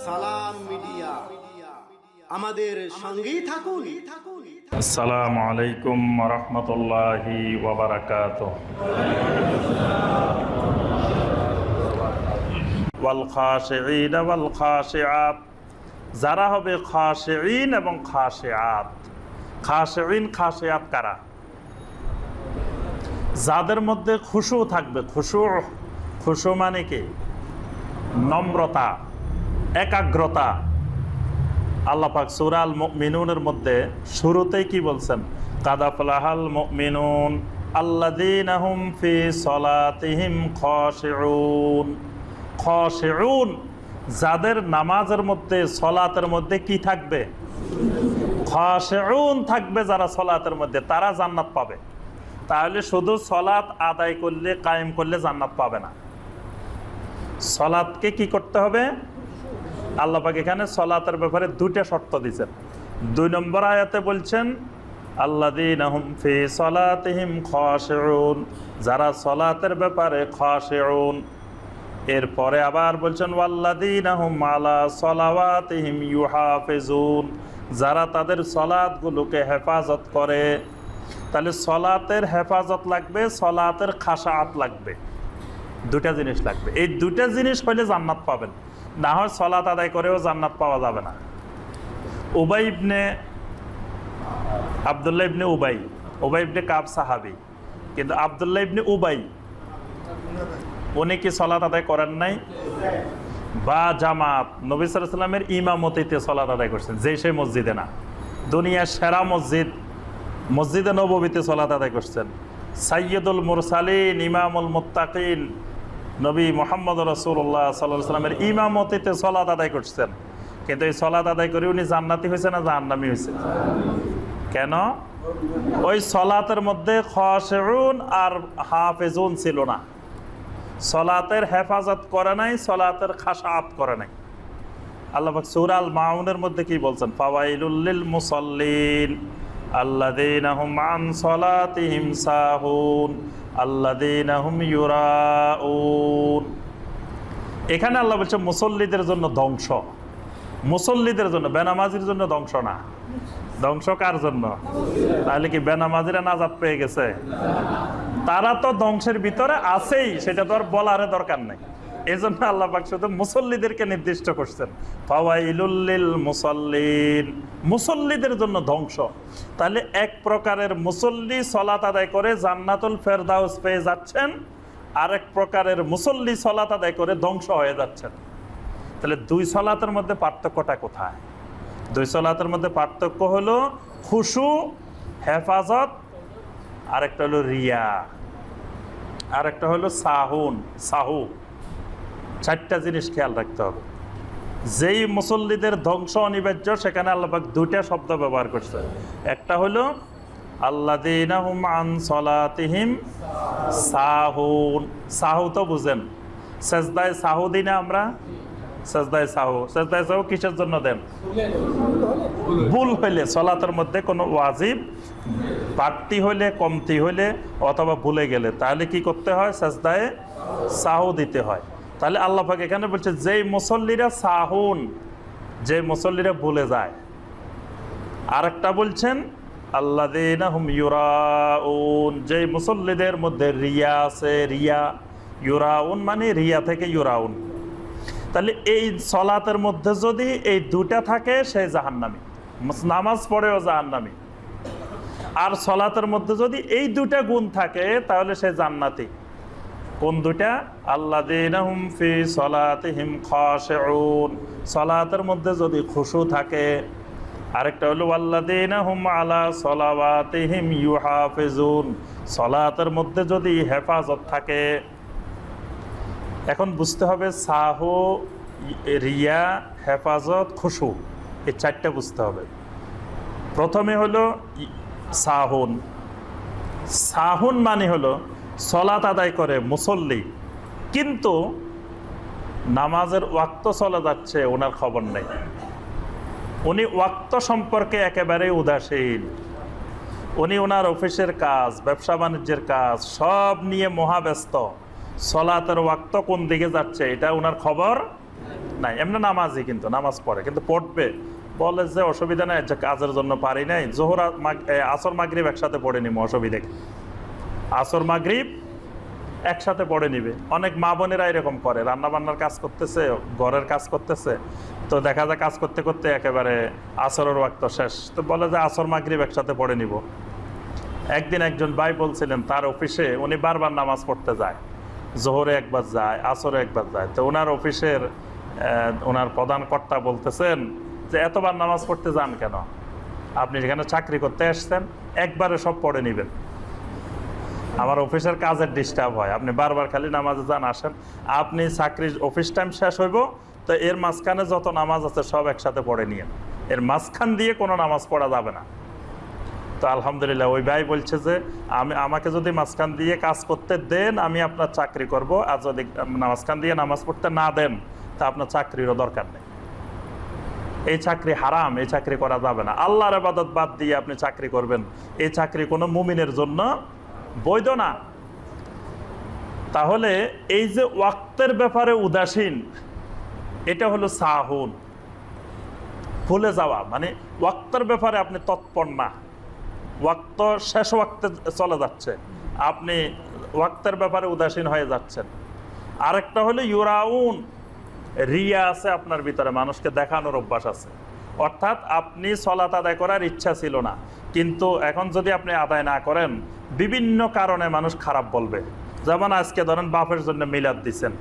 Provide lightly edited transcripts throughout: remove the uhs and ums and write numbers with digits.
সালাম মিডিয়া, আমাদের সঙ্গেই থাকুন। আসসালামু আলাইকুম ওয়া রাহমাতুল্লাহি ওয়া বারাকাতুহু। ওয়াল খাশিঈন ওয়াল খাশিআত, যারা হবে খাশিঈন এবং খাশিআত। খাশিঈন খাশিআত কারা? যাদের মধ্যে খুশু থাকবে। খুশু মানে কি? নম্রতা, একাগ্রতা। আল্লাহ পাক সূরা আল মুমিনুনের মধ্যে শুরুতেই কি বলছেন? কাদ আফলাহাল মুমিনুন আল্লাযীনা হুম ফি সলাতিহিম খাশিউন। খাশিউন, যাদের নামাজের মধ্যে, সলাতের মধ্যে কি থাকবে? খাশিউন থাকবে। যারা সলাতের মধ্যে, তারা জান্নাত পাবে। তাহলে শুধু সলাত আদায় করলে, কায়েম করলে জান্নাত পাবে না। সলাতকে কি করতে হবে? আল্লাহ পাক এখানে সলাতের ব্যাপারে দুইটা শর্ত দিয়েছেন। 2 নম্বর আয়াতে বলছেন আল্লাযীনা হুম ফি সলাতিহিম খাশিউন, যারা সলাতের ব্যাপারে খাশিউন। এরপরে আবার বলছেন ওয়াল্লাযীনা হুম আলা সলাওয়াতিহিম ইউহাফিজুন, যারা তাদের সলাতগুলোকে হেফাজত করে। তাহলে সলাতের হেফাজত লাগবে, সলাতের খাশাআত লাগবে। দুটা জিনিস লাগবে। এই দুটা জিনিস হলে জান্নাত পাবেন, না হয় সলাত আদায় করেও জান্নাত পাওয়া যাবে না। আব্দুল্লাহ ইবনে উবাই ইবনে কাব সাহাবী, কিন্তু আব্দুল্লাহ ইবনে উবাই উনি কি সলাত আদায় করেন নাই? বা জামাত নবী সাল্লাল্লাহু আলাইহি ওয়াসাল্লামের ইমামতিতে সলাত আদায় করছেন, যে সেই মসজিদে না, দুনিয়ার সেরা মসজিদ মসজিদে নববীতে সলাত আদায় করছেন। সাইয়্যিদুল মুরসালিন ইমামুল মুত্তাকিন নবী মুহাম্মদ রাসূলুল্লাহ সাল্লাল্লাহু আলাইহি ওয়াসাল্লামের ইমামতিতে সলাত আদায় করছেন, কিন্তু এই সলাত আদায় করে উনি জান্নাতি হয়েছে না জাহান্নামী হয়েছে? কেন? ওই সলাতের মধ্যে খাশিউন আর হাফিজুন ছিল না। সলাতের হেফাজত করে নাই, সলাতের খাশাআত করে নাই। আল্লাহ পাক সূরা আল মাউনের মধ্যে কি বলছেন? ফাওয়াইলুল লিল মুসাল্লিন আল্লাযীনা হুম আন সলাতিহিম সাহুন আল্লাযীনা হুম ইউরাউন। এখানে আল্লাহ বলছে মুসল্লিদের জন্য ধ্বংস। মুসল্লিদের জন্য, বেনামাজির জন্য ধ্বংস না। ধ্বংস কার জন্য? তাহলে কি বেনামাজিরা নাজাত পেয়ে গেছে? তারা তো ধ্বংসের ভিতরে আছেই, সেটা তো আর বলার দরকার নেই। এই জন্য আল্লাহ পাক শুধু মুসল্লিদেরকে নির্দিষ্ট করছেন, ফাওয়াইলুল লিল মুসাল্লিন, মুসল্লিদের জন্য ধ্বংস। তাহলে এক প্রকারের মুসল্লি সলাত আদায় করে জান্নাতুল ফেরদাউস পেয়ে যাচ্ছেন, আরেক প্রকারের মুসল্লি সলাত আদায় করে ধ্বংস হয়ে যাচ্ছেন। তাহলে দুই সলাতের মধ্যে পার্থক্যটা কোথায়? দুই সলাতের মধ্যে পার্থক্য হলো খুশু, হেফাজত, আরেকটা হলো রিয়া, আরেকটা হলো সাহু। 4টা জিনিস খেয়াল রাখতে হবে। যেই মুসল্লিদের ধ্বংস অনিবার্য, সেখানে আল্লাহ পাক 2টা শব্দ ব্যবহার করছে। একটা হলো আল্লাযীনা হুম আন সলাতিহিম সাহুন। সাহু তো বুঝেন, সেজদায় সাহু দিই না আমরা? সেজদায় সাহু কিসের জন্য দেন? ভুল হইলে, সলাতের মধ্যে কোনো ওয়াজিব বাড়তি হইলে, কমতি হইলে, অথবা ভুলে গেলে, তাহলে কি করতে হয়? সেজদায় সাহু দিতে হয়। তাহলে আল্লাহ পাক এখানে বলছে যেই মুসল্লিরা সাহুন, যে মুসল্লিরা ভুলে যায়। আরেকটা বলছেন আল্লাযীনা হুম ইউরাউন, যে মুসল্লিদের মধ্যে রিয়া আছে। ইউরাউন মানে রিয়া থেকে ইউরাউন। তাহলে এই সলাতের মধ্যে যদি এই 2টা থাকে, সে জাহান্নামী, নামাজ পড়েও জাহান্নামী। আর সলাতের মধ্যে যদি এই 2টা গুণ থাকে, তাহলে সে জান্নাতি। কোন 2টা? আল্লাযীনা হুম ফি সলাতিহিম খাশিউন, সলাতের মধ্যে যদি খুশু থাকে। আরেকটা হলো আল্লাযীনা হুম আলা সলাওয়াতিহিম ইউহাফিজুন, সলাতের মধ্যে যদি হেফাজত থাকে। এখন বুঝতে হবে সাহু, রিয়া, হেফাজত, খুশু, এই 4টা বুঝতে হবে। প্রথমে হলো সাহুন মানে হলো সলাত আদায় করে মুসল্লি, কিন্তু নামাজের ওয়াক্ত চলে যাচ্ছে, ওনার খবর নেই। উনি ওয়াক্ত সম্পর্কে একেবারে উদাসীন। উনি ওনার অফিসের কাজ, ব্যবসা বাণিজ্যের কাজ সব নিয়ে মহাব্যস্ত। সলাতের ওয়াক্ত কোন দিকে যাচ্ছে এটা ওনার খবর নাই, এমনি নামাজই, কিন্তু নামাজ পড়ে, কিন্তু পড়বে, বলে যে অসুবিধা নাই, যে কাজের জন্য পারি নাই, জোহর আসর মাগরিব একসাথে পড়ে নিব, অসুবিধা কি? আসর মাগরিব একসাথে পড়ে নিবে। অনেক মা বোনেরা এরকম করে, রান্না বান্নার কাজ করতেছে, ঘরের কাজ করতেছে, তো দেখা যায় কাজ করতে করতে একেবারে আসরের ওয়াক্ত শেষ, তো বলে যে আসর মাগরিব একসাথে পড়ে নিব। একদিন একজন ভাই বলছিলেন তার অফিসে উনি বারবার নামাজ পড়তে যায়, জোহরে একবার যায়, আসরে একবার যায়, তো ওনার অফিসের ওনার প্রধান কর্তা বলতেছেন যে এতবার নামাজ পড়তে যান কেন? আপনি যেখানে চাকরি করতে আসছেন একবারে সব পড়ে নেবেন, আমার অফিসের কাজের ডিস্টার্ব হয়, আপনি বারবার খালি নামাজে যান আসেন, আপনি চাকরির অফিস টাইম শেষ হইব, তো এর মাঝখানে যত নামাজ আছে সব একসাথে পড়ে নিয়েন, এর মাঝখান দিয়ে কোনো নামাজ পড়া যাবে না। তো আলহামদুলিল্লাহ ওই ভাই বলছে যে আমাকে যদি মাঝখান দিয়ে কাজ করতে দেন আমি আপনার চাকরি করব, আর যদি মাঝখান দিয়ে নামাজ পড়তে না দেন তা আপনার চাকরিরও দরকার নেই। এই চাকরি হারাম, এই চাকরি করা যাবে না। আল্লাহর ইবাদত বাদ দিয়ে আপনি চাকরি করবেন, এই চাকরি কোনো মুমিনের জন্য বৈধ না। তাহলে এই যে ওয়াক্তের ব্যাপারে উদাসীন, এটা হলো সাহুন, ভুলে যাওয়া, মানে ওয়াক্তের ব্যাপারে আপনি তৎপর না, ওয়াক্ত শেষ ওয়াক্তে চলে যাচ্ছে, আপনি ওয়াক্তের ব্যাপারে উদাসীন হয়ে যাচ্ছেন। আরেকটা হলো ইউরাউন, রিয়া আছে আপনার ভিতরে, মানুষকে দেখানোর অভ্যাস আছে, অর্থাৎ আপনি সলাত আদায় করার ইচ্ছা ছিল না, কিন্তু এখন যদি আপনি আদায় না করেন বিভিন্ন কারণে মানুষ খারাপ বলবে। যেমন আজকে ধরেন বাপের জন্য মিলাদ দিচ্ছেন,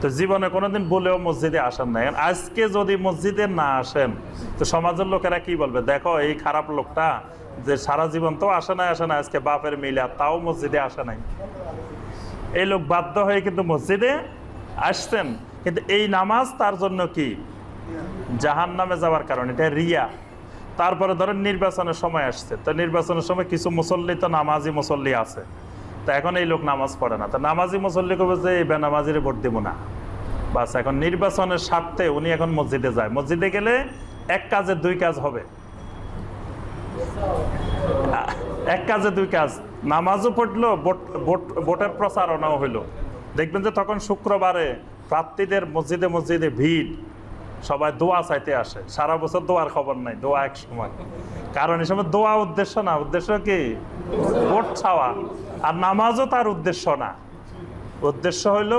তো জীবনে কোনোদিন বলেও মসজিদে আসেন না, আজকে যদি মসজিদে না আসেন তো সমাজের লোকেরা কি বলবে, দেখো এই খারাপ লোকটা যে সারা জীবন তো আসে না, আজকে বাপের মিলাদ তাও মসজিদে আসে নাই। এই লোক বাধ্য হয়ে কিন্তু মসজিদে আসছেন, কিন্তু এই নামাজ তার জন্য কি জাহান্নামে যাওয়ার কারণ, এটা রিয়া। তারপরে ধরেন নির্বাচনের সময় আসছে, তো নির্বাচনের সময় কিছু মুসল্লি তো নামাজি মুসল্লি আছে, তো এখন এই লোক নামাজ পড়ে না, তো নামাজি মুসল্লি করবে যে এই বেনামাজির ভোট দিব না, বাস এখন নির্বাচনের স্বার্থে উনি এখন মসজিদে যায়, মসজিদে গেলে এক কাজে দুই কাজ হবে, এক কাজে দুই কাজ, নামাজও পড়লো, ভোটের প্রচারণাও হইলো। দেখবেন যে তখন শুক্রবারে প্রার্থীদের মসজিদে মসজিদে ভিড়, সবাই দোয়া চাইতে আসে, সারা বছর দোয়ার খবর নাই, দোয়া এক সময়, কারণ এই সময় দোয়া উদ্দেশ্য না, উদ্দেশ্য কি ভোট চাওয়া, আর নামাজও তার উদ্দেশ্য না, উদ্দেশ্য হইলো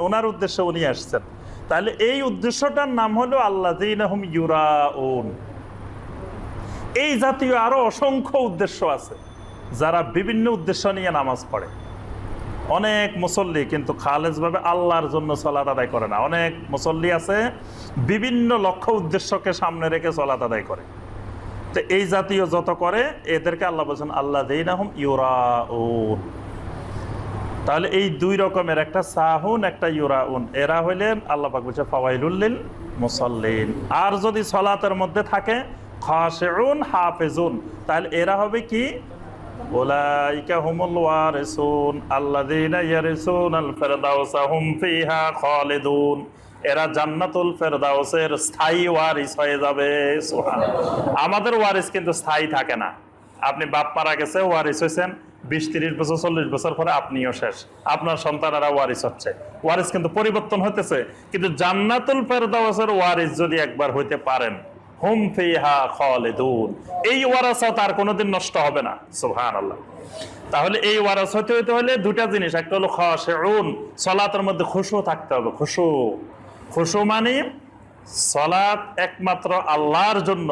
ওনার উদ্দেশ্যে উনি আসছেন। তাহলে এই উদ্দেশ্যটার নাম হলো আল্লাযীনা হুম ইউরাউন। এই জাতীয় আরো অসংখ্য উদ্দেশ্য আছে, যারা বিভিন্ন উদ্দেশ্য নিয়ে নামাজ পড়ে। অনেক মুসল্লি কিন্তু খালেজভাবে আল্লাহর জন্য সালাত আদায় করে না, অনেক মুসল্লি আছে বিভিন্ন লক্ষ্য উদ্দেশ্যকে সামনে রেখে সালাত আদায় করে। তো এই জাতীয় যত করে এদেরকে আল্লাহ বলছেন আল্লাযীনা হুম ইউরাউন। তাহলে এই দুই রকমের, একটা সাহুন একটা ইউরাউন, এরা হইলেন আল্লাহ পাক বলছে ফাওয়াইলুল লিল মুসাল্লিন। আর যদি সালাতের মধ্যে থাকে খাশিউন হাফিজুন, তাহলে এরা হবে কি উলাইকা হুমুল ওয়ারিসুন আল্লাযীনা ইয়ারিসুনাল ফিরদাউসা হুম ফিহা খালিদুন। এরা জান্নাতুল ফেরদাউসের স্থায়ী ওয়ারিস হয়ে যাবে। সুবহানাল্লাহ। আমাদের ওয়ারিস কিন্তু স্থায়ী থাকে না। আপনি বাপ মারা গেছে, ওয়ারিস হয়েছেন, 20-30 বছর 40 বছর পরে আপনিও শেষ, আপনার সন্তানেরা ওয়ারিস হচ্ছে, ওয়ারিস কিন্তু পরিবর্তন হতেছে। কিন্তু জান্নাতুল ফেরদাউসের ওয়ারিস যদি একবার হইতে পারেন, হুম ফিহা খালিদুন, এই ওয়ারাসা তার কোনোদিন নষ্ট হবে না। সুবহানাল্লাহ। তাহলে এই ওয়ারাস হতে হলে দুটা জিনিস, একটা হলো খাশিউন, সালাতের মধ্যে খুশু থাকতে হবে। খুশু মানে সালাত একমাত্র আল্লাহর জন্য,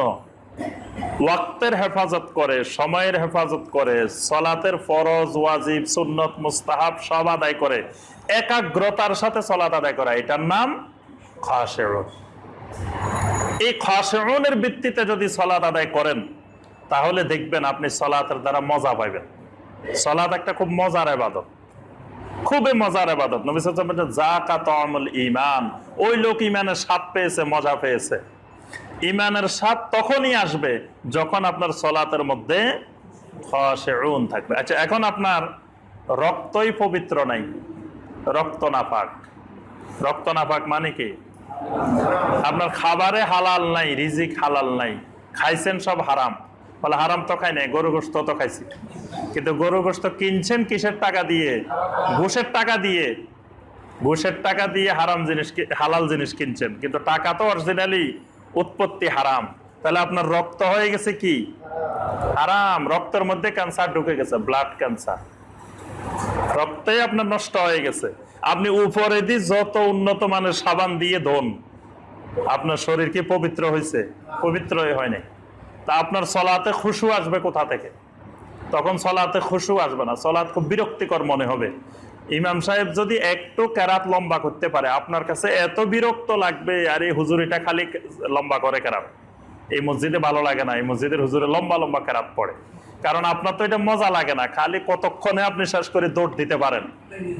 ওয়াক্তের হেফাজত করে, সময়ের হেফাজত করে, সালাতের ফরজ ওয়াজিব সুন্নত মুস্তাহাব সব আদায় করে, একাগ্রতার সাথে সালাত আদায় করা, এটার নাম খাশিউন। এই খাশিউনের ভিত্তিতে যদি সালাত আদায় করেন তাহলে দেখবেন আপনি সালাতের দ্বারা মজা পাইবেন। সালাত একটা খুব মজার ইবাদত, খুবই মজার ইবাদত। নবী সাল্লাল্লাহু আলাইহি ওয়াসাল্লাম যাকা তাআমুল ঈমান, ওই লোক ঈমানের স্বাদ পেয়েছে, মজা পেয়েছে। ঈমানের স্বাদ তখনই আসবে যখন আপনার সালাতের মধ্যে খাশিউন থাকবে। আচ্ছা, এখন আপনার রক্তই পবিত্র নাই, রক্ত নাপাক। রক্ত নাপাক মানে কি? আপনার খাবারে হালাল নাই, রিজিক হালাল নাই, খাইছেন সব হারাম। বলে হারাম তো খাই নাই, গরু গোশত তো খাইছি, কিন্তু গরু গোশত কিনছেন কিসের টাকা দিয়ে? ঘুষের টাকা দিয়ে। ঘুষের টাকা দিয়ে হারাম জিনিস হালাল জিনিস কিনছেন, কিন্তু টাকা তো অরিজিনালি উৎপত্তি হারাম, তাহলে আপনার রক্ত হয়ে গেছে কি হারাম, রক্তের মধ্যে ক্যান্সার ঢুকে গেছে, ব্লাড ক্যান্সার, রক্তই আপনার নষ্ট হয়ে গেছে। আপনি উপরে দিয়ে যত উন্নত মানের সাবান দিয়ে ধোন, আপনার শরীর কি পবিত্র হয়েছে? পবিত্রই হয় নাই। তা আপনার সলাতে খুশু আসবে কোথা থেকে? তখন সলাতে খুশু আসবে না, সলাত খুব বিরক্তিকর মনে হবে। ইমাম সাহেব যদি একটু কেরাত লম্বা করতে পারে, আপনার কাছে এত বিরক্ত লাগবে, আর এই হুজুরিটা খালি লম্বা করে কেরাত, এই মসজিদে ভালো লাগে না, এই মসজিদের হুজুরে লম্বা লম্বা কেরাত পড়ে। কারণ আপনার তো এটা মজা লাগে না, খালি কতক্ষণে আপনি শেষ করে দৌড় দিতে পারেন,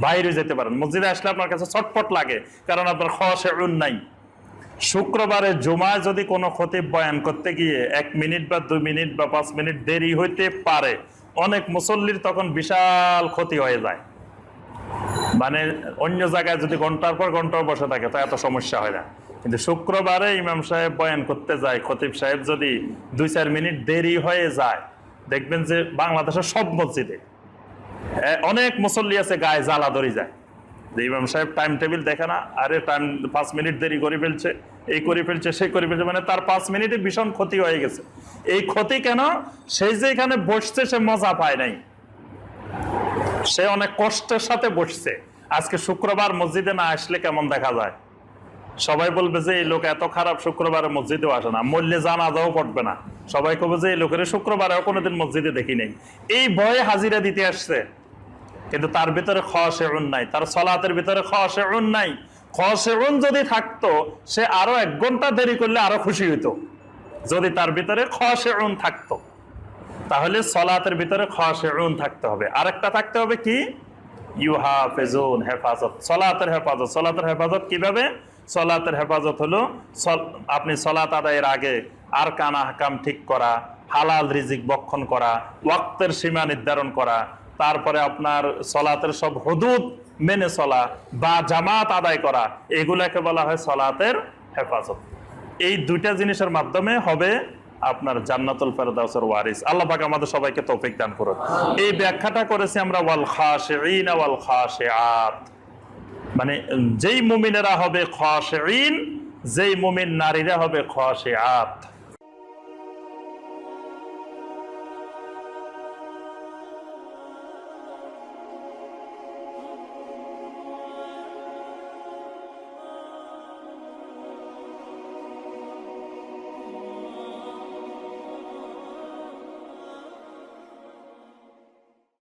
বাইরে যেতে পারেন। মসজিদে আসলে আপনার কাছে ছটফট লাগে, কারণ আপনার খাশিউন নাই। শুক্রবারে জুমায় যদি কোনো খতিব বয়ান করতে গিয়ে 1 মিনিট বা 2 মিনিট বা 5 মিনিট দেরি হইতে পারে, অনেক মুসল্লির তখন বিশাল ক্ষতি হয়ে যায়। মানে অন্য জায়গায় যদি ঘন্টার পর ঘন্টা বসে থাকে তো এত সমস্যা হয় না, কিন্তু শুক্রবারে ইমাম সাহেব বয়ান করতে যায়, খতিব সাহেব যদি 2-4 মিনিট দেরি হয়ে যায়, দেখবেন যে বাংলাদেশের সব মসজিদে অনেক মুসল্লি আছে গায়ে জ্বালা ধরে যায়, যে ইমাম সাহেব টাইম টেবিল দেখে না, আরে টাইম 5 মিনিট দেরি করে ফেলছে, এই করে ফেলছে, সেই করে ফেলছে, মানে তার 5 মিনিটে ভীষণ ক্ষতি হয়ে গেছে। এই ক্ষতি কেন? সেই যে এখানে বসছে সে মজা পায় নাই, সে অনেক কষ্টের সাথে বসছে। আজকে শুক্রবার মসজিদে না আসলে কেমন দেখা যায়? সবাই বলবে যে এই লোক এত খারাপ, শুক্রবারে মসজিদেও আসে না, মরলে জানাজাও পড়বে না, সবাই কবে যে এই লোকের শুক্রবারেও কোনোদিন মসজিদে দেখি নেই, এই ভয়ে হাজিরা দিতে আসছে। কিন্তু তার ভিতরে খাশিউন নাই, তার সলাতের ভিতরে খাশিউন নাই। খাশিউন যদি থাকতো, সে আরো 1 ঘন্টা দেরি করলে আরো খুশি হইতো। যদি তার ভিতরে খাশিউন থাকতো, তাহলে সলাতের ভিতরে খাশিউন থাকতে হবে। আরেকটা থাকতে হবে কি? ইউহাফিজুন, হেফাজত, সলাতের হেফাজত। সলাতের হেফাজত কিভাবে? সলাতের হেফাজত হলো আপনি সলাত আদায়ের আগে আরকান আহকাম ঠিক করা, হালাল রিজিক বক্ষণ করা, ওয়াক্তের সীমা নির্ধারণ করা, তারপরে আপনার সলাতের সব হুদুদ মেনে চলা বা জামাত আদায় করা, এগুলাকে বলা হয় সলাতের হেফাজত। এই 2টা জিনিসের মাধ্যমে হবে আপনার জান্নাতুল ফেরদাউসের ওয়ারিস। আল্লাহ পাক আমাদের সবাইকে তৌফিক দান করুন। এই ব্যাখ্যাটা করেছি আমরা ওয়াল খাশিঈন ওয়াল খাশিআত, মানে যেই মুমিনেরা হবে খাশিঈন, যেই মুমিন নারীরা হবে খাশিআত।